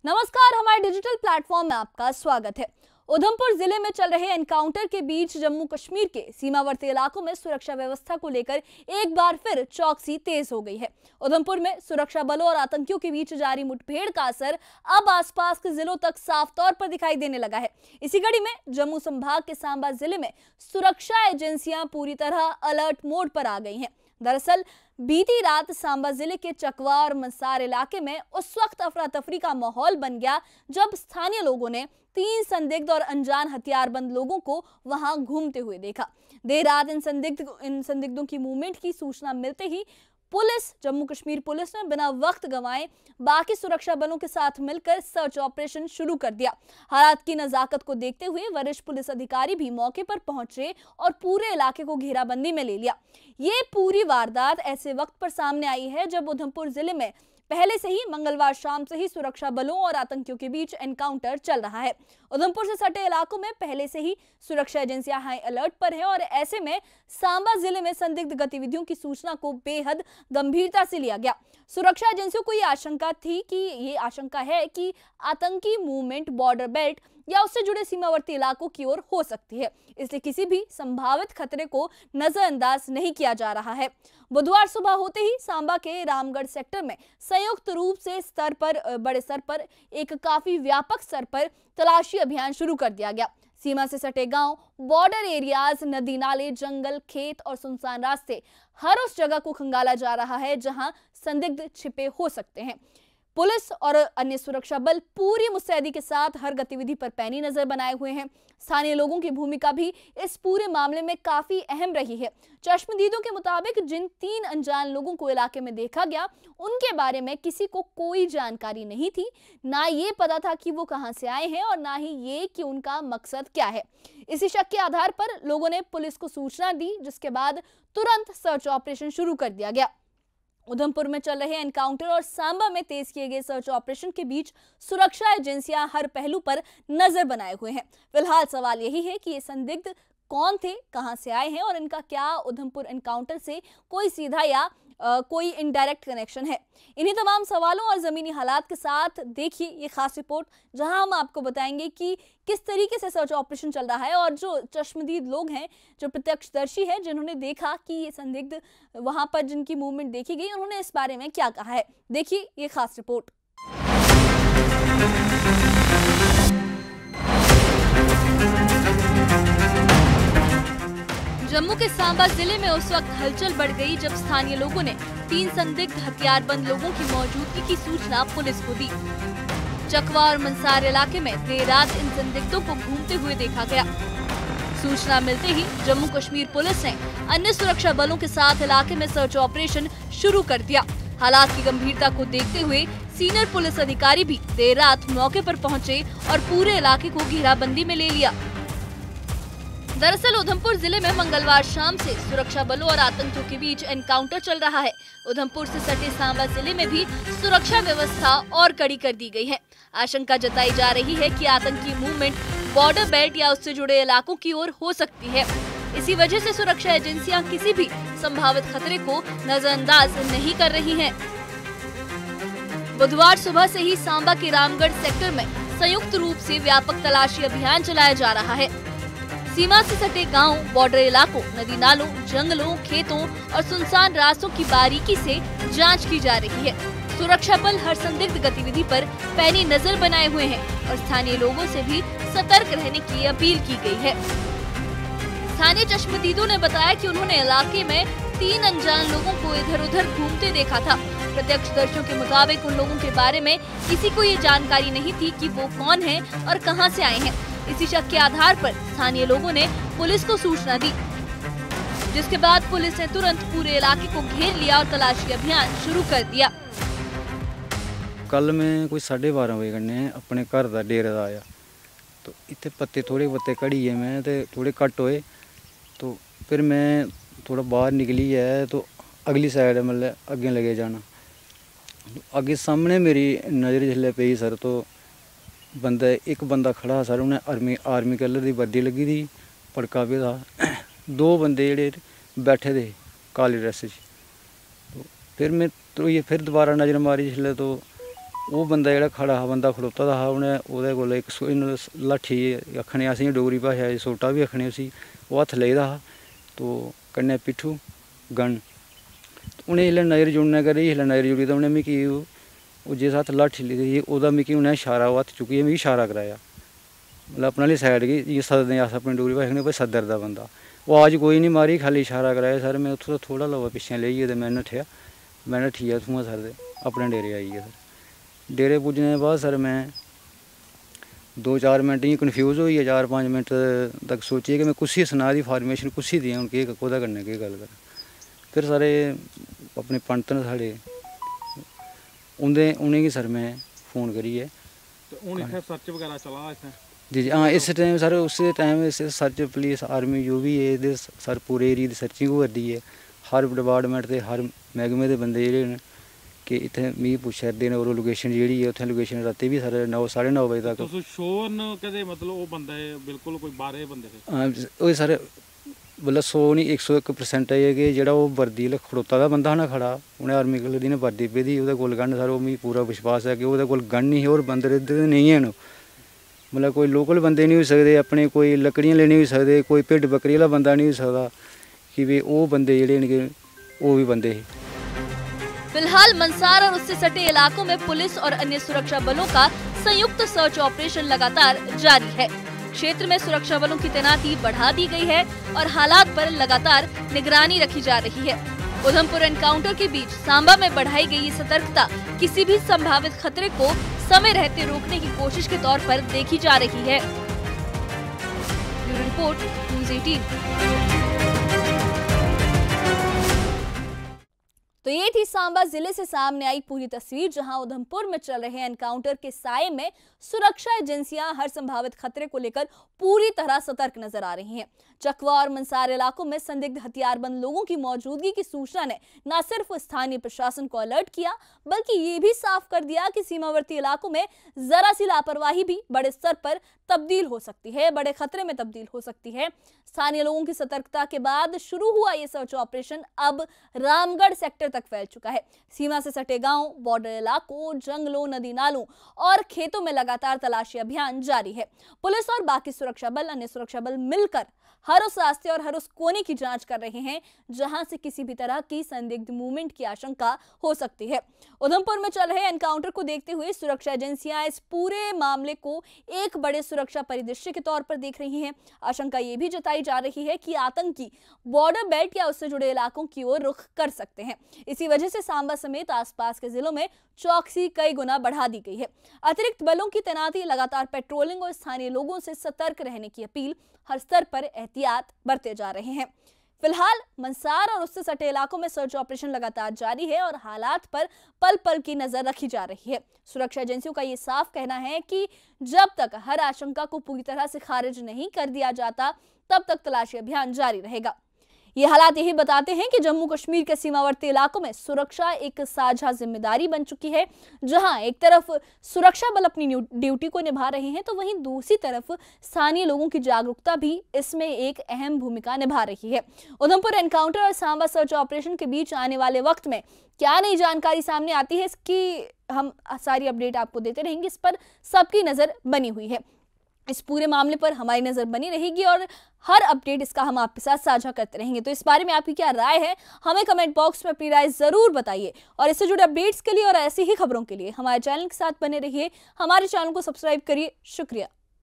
नमस्कार, हमारे digital platform में आपका स्वागत है। उधमपुर जिले में चल रहे एनकाउंटर के बीच जम्मू कश्मीर के सीमावर्ती इलाकों में सुरक्षा व्यवस्था को लेकर एक बार फिर चौकसी तेज हो गई है। उधमपुर में सुरक्षा बलों और आतंकियों के बीच जारी मुठभेड़ का असर अब आसपास के जिलों तक साफ तौर पर दिखाई देने लगा है। इसी कड़ी में जम्मू संभाग के सांबा जिले में सुरक्षा एजेंसियां पूरी तरह अलर्ट मोड पर आ गई हैं। दरअसल बीती रात सांबा जिले के चकवा और मंसार इलाके में उस वक्त अफरा तफरी का माहौल बन गया जब स्थानीय लोगों ने 3 संदिग्ध और अनजान हथियारबंद लोगों को वहां घूमते हुए देखा। देर रात इन संदिग्धों की मूवमेंट की सूचना मिलते ही जम्मू कश्मीर पुलिस ने बिना वक्त गंवाए बाकी सुरक्षा बलों के साथ मिलकर सर्च ऑपरेशन शुरू कर दिया। हालात की नजाकत को देखते हुए वरिष्ठ पुलिस अधिकारी भी मौके पर पहुंचे और पूरे इलाके को घेराबंदी में ले लिया। ये पूरी वारदात ऐसे वक्त पर सामने आई है जब उधमपुर जिले में पहले से ही मंगलवार शाम से ही सुरक्षा बलों और आतंकियों के बीच एनकाउंटर चल रहा है। उधमपुर से सटे इलाकों में पहले से ही सुरक्षा एजेंसियां हाई अलर्ट पर है और ऐसे में सांबा जिले में संदिग्ध गतिविधियों की सूचना को बेहद गंभीरता से लिया गया। सुरक्षा एजेंसियों को ये आशंका है कि आतंकी मूवमेंट बॉर्डर बेल्ट या उससे जुड़े सीमावर्ती इलाकों की ओर हो सकती है, इसलिए किसी भी संभावित खतरे को नजरअंदाज नहीं किया जा रहा है। बुधवार सुबह होते ही सांबा के रामगढ़ सेक्टर में संयुक्त रूप से बड़े स्तर पर एक काफी व्यापक स्तर पर तलाशी अभियान शुरू कर दिया गया। सीमा से सटे गांव, बॉर्डर एरियाज, नदी नाले, जंगल, खेत और सुनसान रास्ते, हर उस जगह को खंगाला जा रहा है जहां संदिग्ध छिपे हो सकते हैं। पुलिस और अन्य सुरक्षा बल पूरी मुस्तैदी के साथ हर गतिविधि पर पैनी नजर बनाए हुए हैं। स्थानीय लोगों की भूमिका भी इस पूरे मामले में काफी अहम रही है। चश्मदीदों के मुताबिक जिन 3 अनजान लोगों को इलाके में देखा गया, उनके बारे में किसी को कोई जानकारी नहीं थी। ना ये पता था कि वो कहां से आए हैं और ना ही ये कि उनका मकसद क्या है। इसी शक के आधार पर लोगों ने पुलिस को सूचना दी, जिसके बाद तुरंत सर्च ऑपरेशन शुरू कर दिया गया। उधमपुर में चल रहे एनकाउंटर और सांबा में तेज किए गए सर्च ऑपरेशन के बीच सुरक्षा एजेंसियां हर पहलू पर नजर बनाए हुए हैं। फिलहाल सवाल यही है कि ये संदिग्ध कौन थे, कहां से आए हैं और इनका क्या उधमपुर एनकाउंटर से कोई सीधा या कोई इनडायरेक्ट कनेक्शन है। इन्हीं तमाम सवालों और जमीनी हालात के साथ देखिए ये खास रिपोर्ट, जहां हम आपको बताएंगे कि किस तरीके से सर्च ऑपरेशन चल रहा है और जो चश्मदीद लोग हैं, जो प्रत्यक्षदर्शी हैं, जिन्होंने देखा कि ये संदिग्ध वहां पर जिनकी मूवमेंट देखी गई, उन्होंने इस बारे में क्या कहा है। देखिए ये खास रिपोर्ट। जम्मू के सांबा जिले में उस वक्त हलचल बढ़ गई जब स्थानीय लोगों ने 3 संदिग्ध हथियारबंद लोगों की मौजूदगी की सूचना पुलिस को दी। चकवा और मंसार इलाके में देर रात इन संदिग्धों को घूमते हुए देखा गया। सूचना मिलते ही जम्मू कश्मीर पुलिस ने अन्य सुरक्षा बलों के साथ इलाके में सर्च ऑपरेशन शुरू कर दिया। हालात की गंभीरता को देखते हुए सीनियर पुलिस अधिकारी भी देर रात मौके पर पहुंचे और पूरे इलाके को घेराबंदी में ले लिया। दरअसल उधमपुर जिले में मंगलवार शाम से सुरक्षा बलों और आतंकियों के बीच एनकाउंटर चल रहा है। उधमपुर से सटे सांबा जिले में भी सुरक्षा व्यवस्था और कड़ी कर दी गई है। आशंका जताई जा रही है कि आतंकी मूवमेंट बॉर्डर बेल्ट या उससे जुड़े इलाकों की ओर हो सकती है। इसी वजह से सुरक्षा एजेंसियां किसी भी संभावित खतरे को नजरअंदाज नहीं कर रही हैं। बुधवार सुबह से ही सांबा के रामगढ़ सेक्टर में संयुक्त रूप से व्यापक तलाशी अभियान चलाया जा रहा है। सीमा से सटे गांव, बॉर्डर इलाकों, नदी नालों, जंगलों, खेतों और सुनसान रास्तों की बारीकी से जांच की जा रही है। सुरक्षा बल हर संदिग्ध गतिविधि पर पैनी नजर बनाए हुए हैं और स्थानीय लोगों से भी सतर्क रहने की अपील की गई है। स्थानीय चश्मदीदों ने बताया कि उन्होंने इलाके में 3 अनजान लोगों को इधर उधर घूमते देखा था। प्रत्यक्षदर्शियों के मुताबिक उन लोगों के बारे में किसी को ये जानकारी नहीं थी कि वो कौन है और कहां से आए हैं। इसी शक के आधार पर स्थानीय लोगों ने पुलिस को सूचना दी, जिसके बाद पुलिस ने तुरंत पूरे इलाके को घेर लिया और तलाशी अभियान शुरू कर दिया। कल मैं कोई 12:30 बजे कन्ने अपने घर का डेरे दा आया तो इतने पत्ते थोड़े बत्ते कड़ी है मैं ते थोड़े कट होए तो फिर मैं थोड़ा बाहर निकली है तो अगली साइड मतलब अगे लगे जाना। अगे सामने मेरी नज़र जिसले पई सर तो एक बंदा खड़ा सर, उन्हें आर्मी कलर की वर्दी लगी थी, पड़का पे था। 2 बंदे जेड़े बैठे थे काली ड्रेस तो फिर मैं तो ये फिर दोबारा नज़र मारी जिसले तो वो बंदा जेह्ड़ा खड़ा हा, बंदा खड़ोता दा हा, उ'नें ओह्दे कोल इक लाठी आखने असें डोगरी भाशा च सोटा बी आखने उसी, ओह् हत्थ लेदा हा, तो कन्नै पिट्ठू गन। उ'नें जेल्लै नज़र जुड़ने करी जिसलै नज़र जुड़ी ते उ'नें मिगी ओह् जिस हत्थ लाठी लेदी ही ओह्दा मिगी उ'नें इशारा, ओह् हत्थ चुक्कियै मिगी इशारा कराया, मतलब अपने आह्ली साइड गी जि'यां सददे अस अपनी डोगरी भाशा कन्नै भाई सद्दर दा बंदा। आवाज़ कोई नहीं मारी, खाली इशारा कराया सर। मैं उत्थूं दा थोह्ड़ा लवा पिच्छे लेइयै ते मैं नट्ठेआ, मैं नट्ठिया उत्थुआं सर ते अपने डेरे आई गेआ सर। डेरे पुज्जने दे बाद सर मैं 2-4 मिनट इ'यां कन्फ्यूज़ होई गेआ, 4-5 मिनट तक सोचियै कि मैं कुसी सनाऽ दी फार्मेशन कुसी देआं, हून केह् कोह्दे कन्नै केह् गल्ल करां। फिर सारे अपने पंत न साढ़े, उ'नेंगी सर मैं फ़ोन करियै हून इत्थै सर्च वगैरह चला इत्थै जी हाँ इस टाइम सर उस टाइम इस सर्च पुलिस आर्मी जो भी है एह्दे सर पूरे एरिया दी सर्चिंग होआ दी है। हर डिपार्टमेंट दे हर मैह्कमे दे बंदे जेह्ड़े न कि इत्थै मिगी पुच्छा दे न, और लोकेशन जेह्ड़ी है उत्थै लोकेशन रातीं भी सर 9-9:30 बजे तक। तुस श्योर न कदे मतलब ओह् बंदे बिल्कुल कोई बाहरे बंदे थे? ओह् सर मतलब 100 नहीं 101% है कि जेह्ड़ा ओह् वर्दी खड़ोता दा बंदा हा ना खड़ा, उ'नें आर्मी कलर दी वर्दी पेदी, ओह्दे कोल गन सर, ओह् मिगी पूरा विश्वास है कि ओह्दे कोल गन नहीं है। और बंदे इद्धर नहीं हैन, मतलब कोई लोकल बंदे नहीं होई सकदे, अपने कोई लकड़ियां लेने होई सकदे, कोई भिड्ड बकरी आह्ला बंदा नहीं होई सकदा कि भी ओह् बंदे जेह्ड़े न कि ओह् भी बंदे हे। फिलहाल मंसार और उससे सटे इलाकों में पुलिस और अन्य सुरक्षा बलों का संयुक्त सर्च ऑपरेशन लगातार जारी है। क्षेत्र में सुरक्षा बलों की तैनाती बढ़ा दी गई है और हालात पर लगातार निगरानी रखी जा रही है। उधमपुर एनकाउंटर के बीच सांबा में बढ़ाई गई सतर्कता किसी भी संभावित खतरे को समय रहते रोकने की कोशिश के तौर पर देखी जा रही है। Bureau report news 18। तो ये थी सांबा जिले से सामने आई पूरी तस्वीर, जहां उधमपुर में चल रहे एनकाउंटर के साये में सुरक्षा एजेंसियां हर संभावित खतरे को लेकर पूरी तरह सतर्क नजर आ रही हैं। चकवा और मंसार इलाकों में संदिग्ध हथियारबंद लोगों की मौजूदगी की सूचना ने न सिर्फ स्थानीय प्रशासन को अलर्ट किया, बल्कि ये भी साफ कर दिया कि सीमावर्ती इलाकों में जरा सी लापरवाही भी बड़े स्तर पर तब्दील हो सकती है, बड़े खतरे में तब्दील हो सकती है। स्थानीय लोगों की सतर्कता के बाद शुरू हुआ ये सर्च ऑपरेशन अब रामगढ़ सेक्टर तक फैल चुका है। सीमा से सटे गांव, बॉर्डर इलाकों, जंगलों, नदी नालों और खेतों में लगातार तलाशी अभियान जारी है। पुलिस और बाकी सुरक्षा बल, अन्य सुरक्षा बल मिलकर हर उस रास्ते और हर उस कोने की जांच कर रहे हैं जहां से किसी भी तरह की संदिग्ध मूवमेंट की आशंका हो सकती है। उधमपुर में चल रहे एनकाउंटर को देखते हुए सुरक्षा एजेंसियां इस पूरे मामले को एक बड़े सुरक्षा परिदृश्य के तौर पर देख रही हैं। आशंका ये भी जताई जा रही है कि आतंकी बॉर्डर बेल्ट या उससे जुड़े इलाकों की ओर रुख कर सकते हैं। इसी वजह से सांबा समेत आसपास के जिलों में चौकसी कई गुना बढ़ा दी गई है। अतिरिक्त बलों की तैनाती, लगातार पेट्रोलिंग और स्थानीय लोगों से सतर्क रहने की अपील, हर स्तर पर एहतियात बरते जा रहे हैं। फिलहाल मंसार और उससे सटे इलाकों में सर्च ऑपरेशन लगातार जारी है और हालात पर पल पल की नजर रखी जा रही है। सुरक्षा एजेंसियों का ये साफ कहना है कि जब तक हर आशंका को पूरी तरह से खारिज नहीं कर दिया जाता, तब तक तलाशी अभियान जारी रहेगा। ये हालात यही बताते हैं कि जम्मू कश्मीर के सीमावर्ती इलाकों में सुरक्षा एक साझा जिम्मेदारी बन चुकी है। जहां एक तरफ सुरक्षा बल अपनी ड्यूटी को निभा रहे हैं, तो वहीं दूसरी तरफ स्थानीय लोगों की जागरूकता भी इसमें एक अहम भूमिका निभा रही है। उधमपुर एनकाउंटर और सांबा सर्च ऑपरेशन के बीच आने वाले वक्त में क्या नई जानकारी सामने आती है, इसकी हम सारी अपडेट आपको देते रहेंगे। इस पर सबकी नजर बनी हुई है। इस पूरे मामले पर हमारी नजर बनी रहेगी और हर अपडेट इसका हम आपके साथ साझा करते रहेंगे। तो इस बारे में आपकी क्या राय है, हमें कमेंट बॉक्स में अपनी राय जरूर बताइए। और इससे जुड़े अपडेट्स के लिए और ऐसी ही खबरों के लिए हमारे चैनल के साथ बने रहिए। हमारे चैनल को सब्सक्राइब करिए। शुक्रिया।